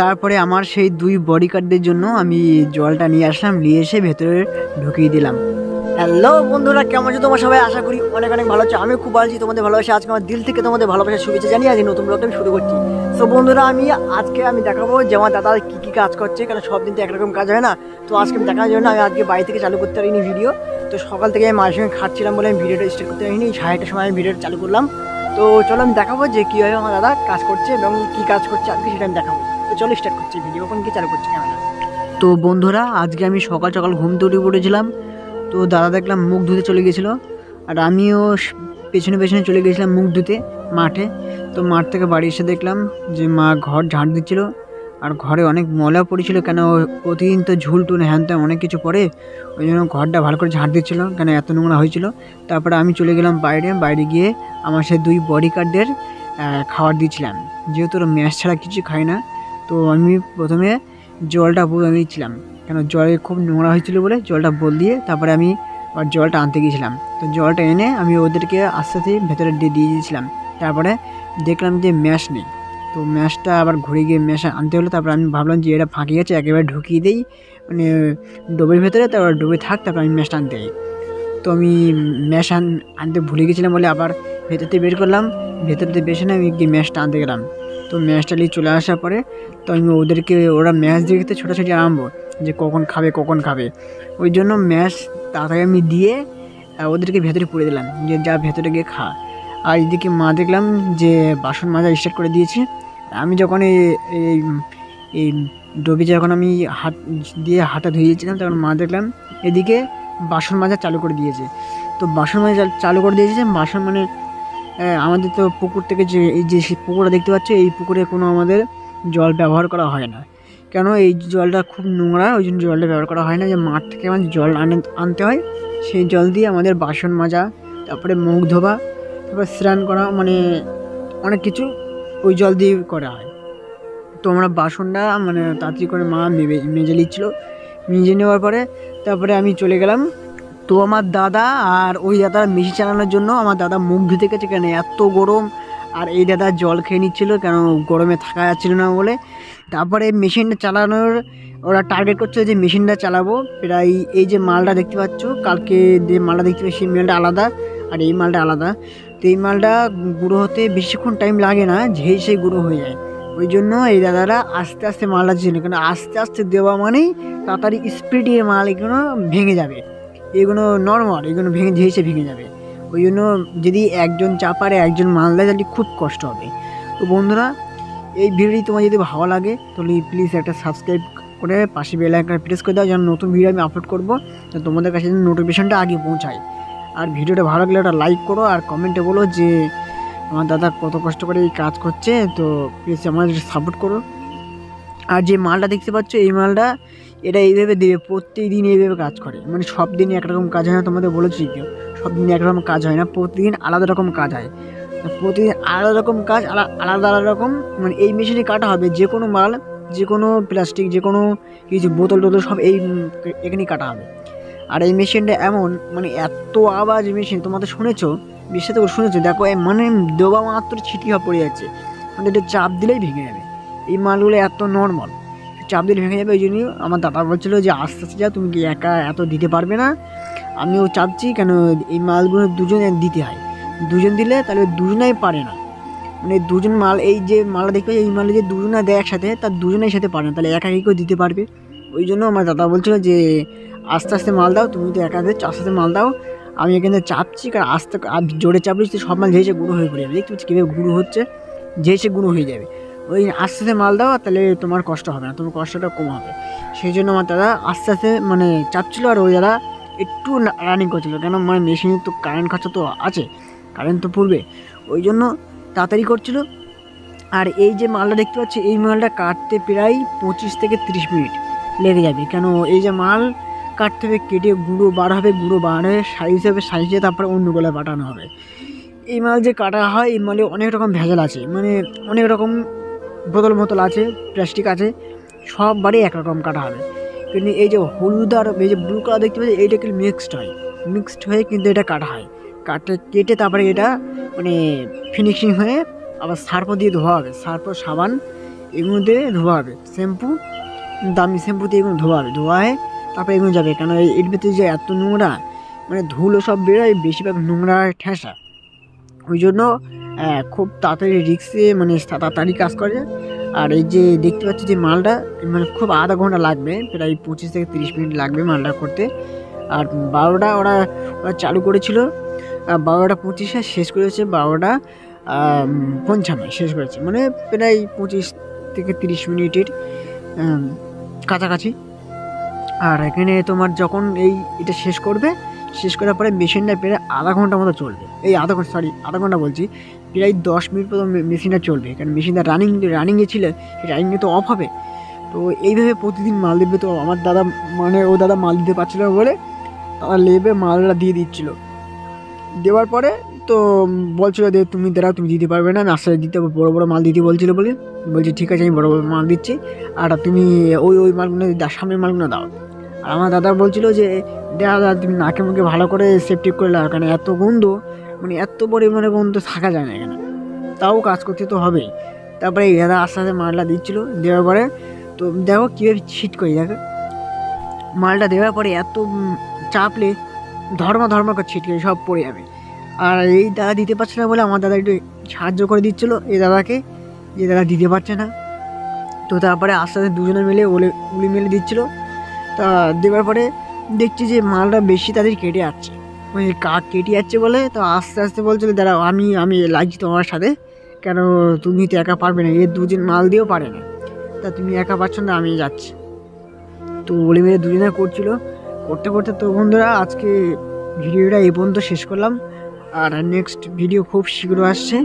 তারপরে আমার সেই 2 বডিগার্ডদের জন্য আমি জলটা নিয়ে আসলাম, নিয়ে এসে ভেতরে ঢুকিয়ে দিলাম। হ্যালো বন্ধুরা, কেমন আছো তোমরা সবাই? আশা করি অনেক অনেক ভালো আছো। আমি খুব ভালো আছি, তোমাদের ভালোবাসা। আজকে আমার দিল থেকে তোমাদের ভালোবাসা শুভেচ্ছা জানিয়ে আজ নতুন ব্লগটা আমি শুরু করছি। তো বন্ধুরা, আজকে আমি দেখাবো যে আমার দাদা কি কাজ করছে, কারণ সব দিন তো একরকম কাজ হয় না। তো আজকে আমি দেখানোর জন্য আমি আজকে বাড়ি থেকে চালু করতে পারিনি ভিডিও। তো সকাল থেকে আমি মায়ের সঙ্গে খাচ্ছিলাম বলে আমি ভিডিওটা স্টার্ট করতে পারিনি। 8:30টার সময় আমি ভিডিওটা চালু করলাম। তো চলো আমি দেখাবো যে কীভাবে আমার দাদা কাজ করছে এবং কী কাজ করছে আজকে সেটা আমি দেখাবো। তো চলো স্টার্ট করছি ভিডিও। এখন কি চালু করছে ক্যামেরা। তো বন্ধুরা, আজকে আমি সকাল সকাল ঘুম থেকে উঠে পড়েছিলাম। তো দাদা দেখলাম মুখ ধুতে চলে গেছিলো, আর আমিও পেছনে পেছনে চলে গেছিলাম মুখ ধুতে মাঠে। তো মাঠ থেকে বাড়ি এসে দেখলাম যে মা ঘর ঝাড় দিচ্ছিলো, আর ঘরে অনেক ময়লা পড়েছিল, কেন প্রতিদিন তো ঝুল টুল হ্যান ত্যান অনেক কিছু পড়ে, ওই জন্য ঘরটা ভালো করে ঝাড় দিচ্ছিলো, কেন এত নোংরা হয়েছিল। তারপরে আমি চলে গেলাম বাইরে গিয়ে আমার সেই 2 বডিগার্ডদের খাবার দিয়েছিলাম, যেহেতু ওরা ম্যাশ ছাড়া কিছু খায় না। তো আমি প্রথমে জলটা বলে দিচ্ছিলাম, কেন জলে খুব নোংরা হয়েছিল বলে জলটা বল দিয়ে তারপরে আমি আবার জলটা আনতে গিয়েছিলাম। তো জলটা এনে আমি ওদেরকে আস্তে আস্তে ভেতরে দিয়ে দিয়েছিলাম। তারপরে দেখলাম যে ম্যাশ নেই, তো ম্যাশটা আবার ঘুরে গিয়ে ম্যাশ আনতে হলো। তারপরে আমি ভাবলাম যে এটা ফাঁকি আছে, একেবারে ঢুকিয়ে দিই মানে ডোবের ভেতরে, তারপর ডোবে থাক, তারপর আমি ম্যাশটা আনতে যাই। তো আমি ম্যাশ আনতে ভুলে গেছিলাম বলে আবার ভেতরতে বের করলাম, ভেতরতে বেছে না আমি গিয়ে ম্যাশটা আনতে গেলাম। তো ম্যাশটা নিয়ে চলে আসার পরে তো আমি ওরা ম্যাশ দেখতে ছোটাছুটি আরম্ভ, যে কখন খাবে। ওই জন্য ম্যাশ তাড়াতাড়ি আমি দিয়ে ওদেরকে ভেতরে পুড়ে দিলাম, যে যা ভেতরে গিয়ে খা। আর এদিকে মা দেখলাম যে বাসন মাজা স্টার্ট করে দিয়েছে। আমি যখন এই ডোবে যখন আমি হাত দিয়ে হাতটা ধুয়েছিলাম, তখন মা দেখলাম এদিকে বাসন মাজা চালু করে দিয়েছে। তো বাসন মাজা চালু করে দিয়েছে, বাসন মানে আমাদের তো পুকুর থেকে এই যে পুকুরটা দেখতে পাচ্ছ, এই পুকুরে কোনো আমাদের জল ব্যবহার করা হয় না, কেন এই জলটা খুব নোংরা, ওই জন্য জলটা ব্যবহার করা হয় না। যে মাঠ থেকে আমাদের জল আনতে হয়, সেই জল দিয়ে আমাদের বাসন মাজা, তারপরে মুখ ধোয়া, তারপর স্নান করা, মানে অনেক কিছু ওই জল দিয়ে করা হয়। তো আমরা বাসনটা মানে তাড়াতাড়ি করে মা মেজে নিচ্ছিলো। মেজে নেওয়ার পরে তারপরে আমি চলে গেলাম। তো আমার দাদা আর ওই দাদার মেশিন চালানোর জন্য আমার দাদা মুখ ধুতে গেছে, কেন এত গরম, আর এই দাদা জল খেয়ে নিচ্ছিলো, কেন গরমে থাকা যাচ্ছিলো না বলে। তারপরে মেশিনটা চালানোর ওরা টার্গেট করছে যে মেশিনটা চালাবো প্রায়, এই যে মালটা দেখতে পাচ্ছ, কালকে যে মালটা দেখতে পাচ্ছি সেই মালটা আলাদা আর এই মালটা আলাদা। তো এই মালটা গুঁড়ো হতে বেশিক্ষণ টাইম লাগে না, সেই গুঁড়ো হয়ে যায়। ওই জন্য এই দাদারা আস্তে আস্তে মালটা ছিল, কেন আস্তে আস্তে দেওয়া মানেই তাড়াতাড়ি স্পিডে মাল এগুলো ভেঙে যাবে, এগুলো নর্মাল, এগুলো ভেঙে যাবে। ওই জন্য যদি একজন চাপারে একজন মাল দেয় তাহলে খুব কষ্ট হবে। তো বন্ধুরা, এই ভিডিওটি তোমার যদি ভালো লাগে তাহলে প্লিজ একটা সাবস্ক্রাইব করে পাশে বেল আইকনটা প্রেস করে দাও, যেন নতুন ভিডিও আমি আপলোড করবো তো তোমাদের কাছে যেন নোটিফিকেশনটা আগে পৌঁছায়। আর ভিডিওটা ভালো লাগলে একটা লাইক করো, আর কমেন্টে বলো যে আমার দাদা কত কষ্ট করে এই কাজ করছে, তো প্লিজ আমাদের সাপোর্ট করো। আর যে মালটা দেখতে পাচ্ছ, এই মালটা এটা এইভাবে দেবে, প্রত্যেকদিন এইভাবে কাজ করে, মানে সব দিনই একরকম কাজ হয় না, তোমাদের বলেছি কেউ সব দিন একরকম কাজ হয় না, প্রতিদিন আলাদা রকম কাজ হয়। প্রতিদিন আলাদা রকম কাজ, আলাদা রকম, মানে এই মেশিনে কাটা হবে যে কোনো মাল, যে কোনো প্লাস্টিক, যে কোনো কিছু বোতল টোতল সব এখানেই কাটা হবে। আর এই মেশিনটা এমন, মানে এত আওয়াজ মেশিন, তোমাদের শুনেছো, বিশ্বাস করে শুনেছো, দেখো মানে দেওয়া মাত্র ছিটি হয়ে পড়ে যাচ্ছে, মানে এটা চাপ দিলেই ভেঙে যাবে। এই মালগুলো এত নর্মাল, চাপ দিলে ভেঙে যাবে। ওই জন্যই আমার দাদা বলছিলো যে আস্তে আস্তে যা, তুমি কি একা এত দিতে পারবে না। আমিও চাপছি, কেন এই মালগুলো দুজনে দিতে হয়, দুজন দিলে তাহলে দুজনেই পারে না, মানে দুজন মাল, এই যে মালটা দেখবে এই মালে যে দুজনে দেয় একসাথে, তার দুজনের সাথে পারে না, তাহলে একা কেউ দিতে পারবে। ওই জন্য আমার দাদা বলছিলো যে আস্তে আস্তে মাল দাও, তুমি তো একা আস্তে আস্তে মাল দাও। আমি এখানে চাপছি, কারণ আস্তে জোরে চাপলে সব মাল ঝেঁচে গুঁড়ো হয়ে পড়ে যাবে, দেখতে পাচ্ছি কীভাবে গুঁড়ো হচ্ছে, ঝেঁচে গুঁড়ো হয়ে যাবে। ওই আস্তে আস্তে মাল দাও, তাহলে তোমার কষ্ট হবে না, তোমার কষ্টটা কম হবে। সেই জন্য আমার দাদা আস্তে আস্তে মানে চাপছিলো, আর ওই দাদা একটু রানিং করছিলো, কেন মানে মেশিনের তো কারেন্ট খরচা তো আছে, কারেন্ট তো পড়বে, ওই জন্য তাড়াতাড়ি করছিল। আর এই যে মালটা দেখতে পাচ্ছি, এই মালটা কাটতে প্রায় 25 থেকে 30 মিনিট লেগে যাবে, কেন এই যে মাল কাটতে হবে, কেটে গুঁড়ো বার হবে, সাইজে তারপরে অন্য গোলায় পাঠানো হবে। এই মাল যে কাটা হয়, এই মালে অনেক রকম ভেজাল আছে, মানে অনেক রকম বোতল আছে, প্লাস্টিক আছে, সব বাড়ি একরকম কাটা হবে। কিন্তু এই যে হলুদ আর এই যে ব্লু কালার দেখতে পাচ্ছি, এইটা কিন্তু মিক্সড হয়ে কিন্তু এটা কাটা হয়, কেটে তারপরে এটা মানে ফিনিশিং হয়ে আবার সার্ফ দিয়ে ধোয়া হবে, সার্ফ সাবান এগুলো দিয়ে ধোয়া হবে, শ্যাম্পু, দামি শ্যাম্পু দিয়ে এগুলো ধোয়া হবে, ধোয়া হয় তারপরে এগুলো যাবে। কেন এর ভিতরে যে এত নোংরা, মানে ধুলো সব বেরোয়, বেশিরভাগ নোংরা ঠেসা, ওই জন্য খুব তাড়াতাড়ি রিক্সে মানে তাড়াতাড়ি কাজ করে। আর এই যে দেখতে পাচ্ছি যে মালটা, মানে খুব আধা ঘন্টা লাগবে, প্রায় 25 থেকে 30 মিনিট লাগবে মালটা করতে। আর 12টা ওরা ওরা চালু করেছিল, 12টা 25-এ শেষ করেছে, 12টা 55 শেষ করেছে, মানে প্রায় 25 থেকে 30 মিনিটের কাছাকাছি। আর এখানে তোমার যখন এটা শেষ করবে, শেষ করার পরে মেশিনটা প্রায় আধা ঘন্টা মতো চলবে, এই আধা ঘন্টা বলছি, প্রায় 10 মিনিট পর্যন্ত মেশিনটা চলবে, কারণ মেশিনটা রানিংয়ে ছিল, সেই রানিংয়ে তো অফ হবে। তো এইভাবে প্রতিদিন মাল দেবে। তো আমার দাদা, মানে ও দাদা মাল দিতে পারছিল না বলে তারা লেবে মালটা দিয়ে দিচ্ছিলো। দেওয়ার পরে তো বলছিল যে তুমি দাঁড়াও, তুমি দিতে পারবে না, আস্তে দিতে হবে, বড়ো বড়ো মাল দিতে বলছিল বলে। বলছি ঠিক আছে, আমি বড়ো বড়ো মাল দিচ্ছি, আর তুমি ওই মালগুলো সামনের মালগুলো দাও। আর আমার দাদা বলছিল যে দাদা তুমি নাকে মুখে ভালো করে সেফটি করে লাও, কারণ এত গন্ধ, মানে এত পরিমাণে গন্ধ থাকা যায় না এখানে, তাও কাজ করতে তো হবেই। তারপরে এই দাদা আস্তে আস্তে মালটা দিচ্ছিলো, দেওয়ার পরে তো দেখো কীভাবে ছিট করি, দেখো মালটা দেওয়ার পরে এত চাপলে ধর্ম করে ছিটকে সব পড়ে যাবে। আর এই দাদা দিতে পারছে না বলে আমার দাদা একটু সাহায্য করে দিচ্ছিলো এই দাদাকে, যে দাদা দিতে পারছে না। তো তারপরে আস্তে আস্তে দুজনে মিলে উলি মেলে দিচ্ছিলো। তা দেওয়ার পরে দেখছি যে মালটা বেশি তাদের কেটে যাচ্ছে, ওই কাক কেটে যাচ্ছে বলে তো আস্তে আস্তে বলছিল দাঁড়াও আমি লাগছি তোমার সাথে, কেন তুমি তো একা পারবে না, দুজন মাল দিয়েও পারে না, তা তুমি একা পারছো না, আমি যাচ্ছি। তো বলে মেরে দুজনে করতে করতে তো বন্ধুরা আজকে ভিডিওটা এই পর্যন্ত শেষ করলাম। আর নেক্সট ভিডিও খুব শীঘ্র আসছে।